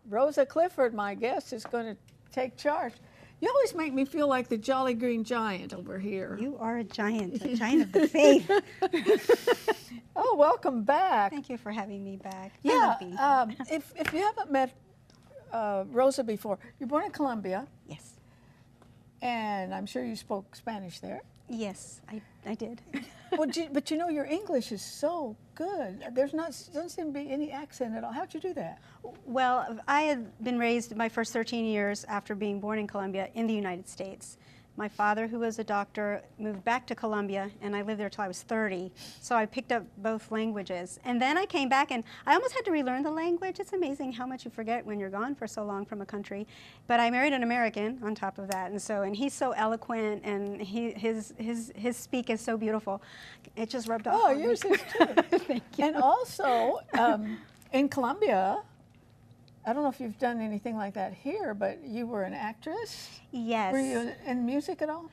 Rosa Clifford, my guest, is going to take charge. You always make me feel like the Jolly Green Giant over here. You are a giant of the faith. Oh, welcome back. Thank you for having me back. Yeah, if you haven't met Rosa before, you're born in Colombia. Yes. And I'm sure you spoke Spanish there. Yes, I did. But you know, your English is so good. Doesn't seem to be any accent at all. How'd you do that? Well, I had been raised my first 13 years after being born in Colombia in the United States. My father, who was a doctor, moved back to Colombia, and I lived there till I was 30. So I picked up both languages. And then I came back, and I almost had to relearn the language. It's amazing how much you forget when you're gone for so long from a country. But I married an American on top of that, and he's so eloquent, and his speak is so beautiful. It just rubbed off. Oh, on yours me. is too. Thank you. And also, in Colombia, I don't know if you've done anything like that here, but you were an actress? Yes. Were you in music at all?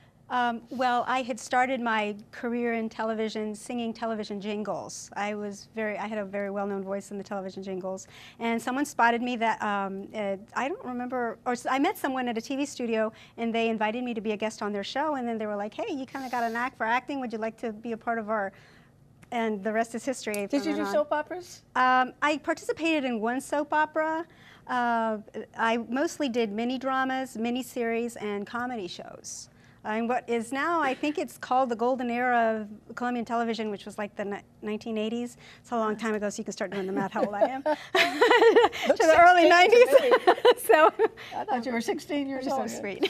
Well, I had started my career in television, singing television jingles. I had a very well-known voice in the television jingles. And someone spotted me that, I don't remember, or I met someone at a TV studio, and they invited me to be a guest on their show, and then they were like, hey, you kind of got a knack for acting. Would you like to be a part of our, and the rest is history. Did you do soap operas? I participated in one soap opera. I mostly did mini dramas, mini series, and comedy shows. And what is now, I think it's called the golden era of Colombian television, which was like the 1980s. It's a long time ago, so you can start doing the math how old I am. To the early 90s. So I thought you were 16 years old. So sweet.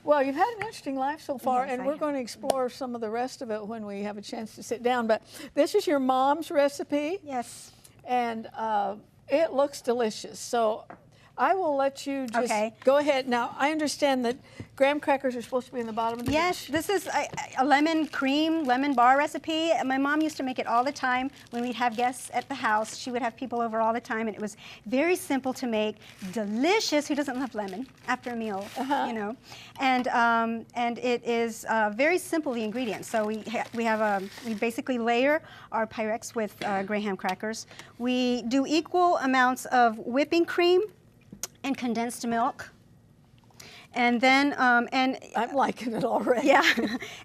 Well, you've had an interesting life so far, Yes, and I we're have. going to explore some of the rest of it when we have a chance to sit down. But this is your mom's recipe. Yes. And it looks delicious. So I will let you just go ahead. Now, I understand that graham crackers are supposed to be in the bottom of the Yes, dish. this is a lemon bar recipe. My mom used to make it all the time when we'd have guests at the house. She would have people over all the time, and it was very simple to make, delicious. Who doesn't love lemon after a meal, you know? And it is very simple, the ingredients. So we basically layer our Pyrex with graham crackers. We do equal amounts of whipping cream and condensed milk. And then, and I'm liking it already. yeah,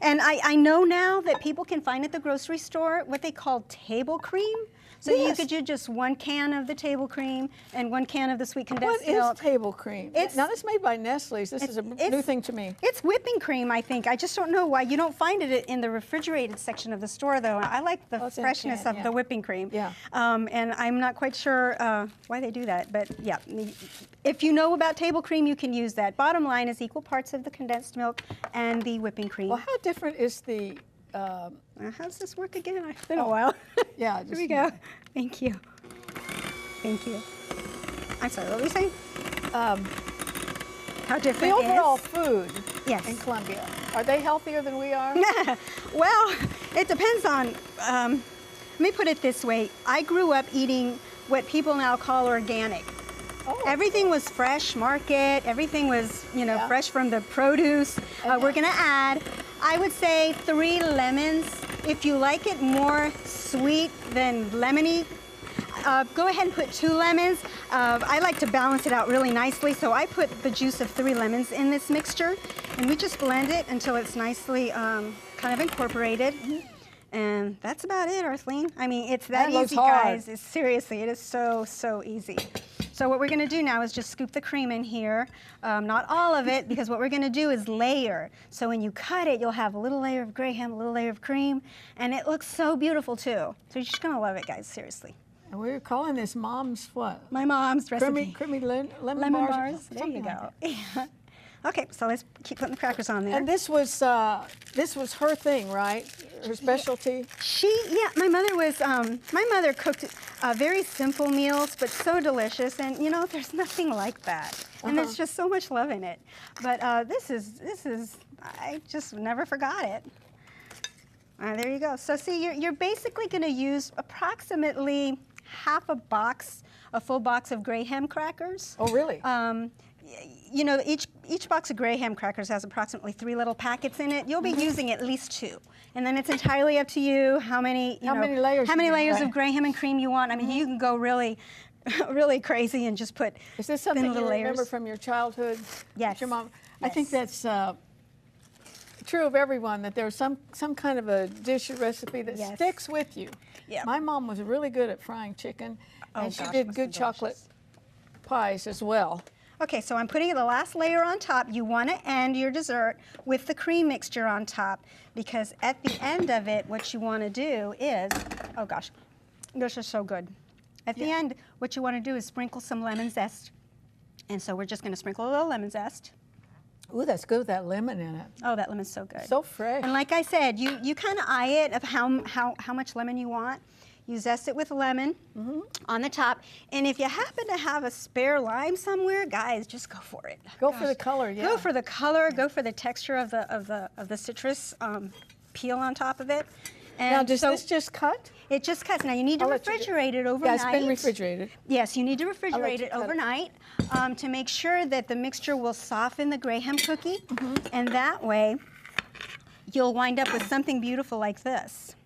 and I know now that people can find at the grocery store what they call table cream. So you could do just 1 can of the table cream and 1 can of the sweet condensed milk. What is table cream? Now, this is made by Nestle's. This is a new thing to me. It's whipping cream, I think. I just don't know why. You don't find it in the refrigerated section of the store, though. I like the freshness of the whipping cream. Yeah. And I'm not quite sure why they do that, but yeah. If you know about table cream, you can use that. Bottom line is equal parts of the condensed milk and the whipping cream. Well, how different is the... how does this work again? It's been a while. Yeah. Here we go. Thank you. Thank you. I'm sorry, what were you saying? How different the overall food Yes. in Colombia, are they healthier than we are? Well, it depends on, let me put it this way. I grew up eating what people now call organic. Oh. Everything was fresh market, everything was, you know, fresh from the produce. We're gonna add, I would say 3 lemons. If you like it more sweet than lemony, go ahead and put 2 lemons. I like to balance it out really nicely, so I put the juice of 3 lemons in this mixture, and we just blend it until it's nicely kind of incorporated. And that's about it, Arthelene. I mean, it's that easy, guys. Seriously, it is so, so easy. So what we're going to do now is just scoop the cream in here. Not all of it, because what we're going to do is layer. So when you cut it, you'll have a little layer of graham, a little layer of cream, and it looks so beautiful, too. So you're just going to love it, guys, seriously. And we're calling this Mom's what? My mom's recipe. Creamy lemon bars? There you go. Yeah. Okay, so let's keep putting the crackers on there. And this was her thing, right? Her specialty? My mother cooked very simple meals, but so delicious, and you know, there's nothing like that. And there's just so much love in it. But this is, I just never forgot it. All right, there you go. So see, you're basically gonna use approximately a full box of graham crackers. Oh, really? You know, each box of graham crackers has approximately 3 little packets in it. You'll be using at least 2. And then it's entirely up to you how many layers of graham and cream you want. I mean, you can go really really crazy and just put Is this something little you layers. remember from your childhood? Yes. Your mom. I Yes. think that's true of everyone, that there's some kind of a dish or recipe that Yes. sticks with you. Yeah. My mom was really good at frying chicken, and she gosh, did must be good chocolate delicious. pies as well. Okay, so I'm putting the last layer on top. You want to end your dessert with the cream mixture on top, because at the end of it, what you want to do is, oh gosh, this is so good. At the end, what you want to do is sprinkle some lemon zest. And so we're just going to sprinkle a little lemon zest. Ooh, that's good with that lemon in it. Oh, that lemon's so good. So fresh. And like I said, you kind of eye it of how much lemon you want. You zest it with lemon on the top. And if you happen to have a spare lime somewhere, guys, just go for it. Go for the color, yeah. Go for the color, go for the texture of the citrus peel on top of it. And Now, does so this just cut? it just cuts. Now you need to I'll let you refrigerate it overnight. Yeah, it's been refrigerated. Yes, you need to you refrigerate it cut it. overnight to make sure that the mixture will soften the Graham cookie, and that way you'll wind up with something beautiful like this.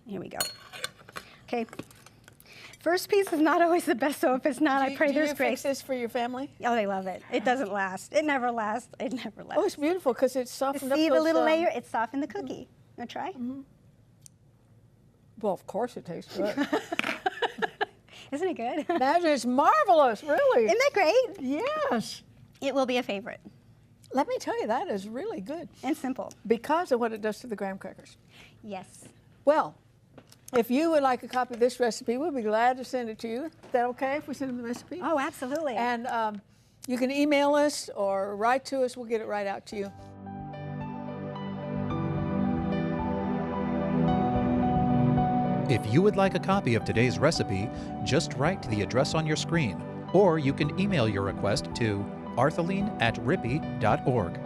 Here we go. Okay. First piece is not always the best, so if it's not, I pray do there's you grace. fix this for your family? Oh, they love it. It doesn't last. It never lasts. It never lasts. Oh, it's beautiful because it's softened up See the those, little layer? It softened the cookie. Want to try? Well, of course it tastes good. Isn't it good? Imagine, it's marvelous, really. Isn't that great? Yes. It will be a favorite. Let me tell you, that is really good And simple. because of what it does to the graham crackers. Yes. Well, if you would like a copy of this recipe, we'll be glad to send it to you. Is that okay if we send them the recipe? Oh, absolutely. And you can email us or write to us. We'll get it right out to you. If you would like a copy of today's recipe, just write to the address on your screen, or you can email your request to arthelene@rippy.org.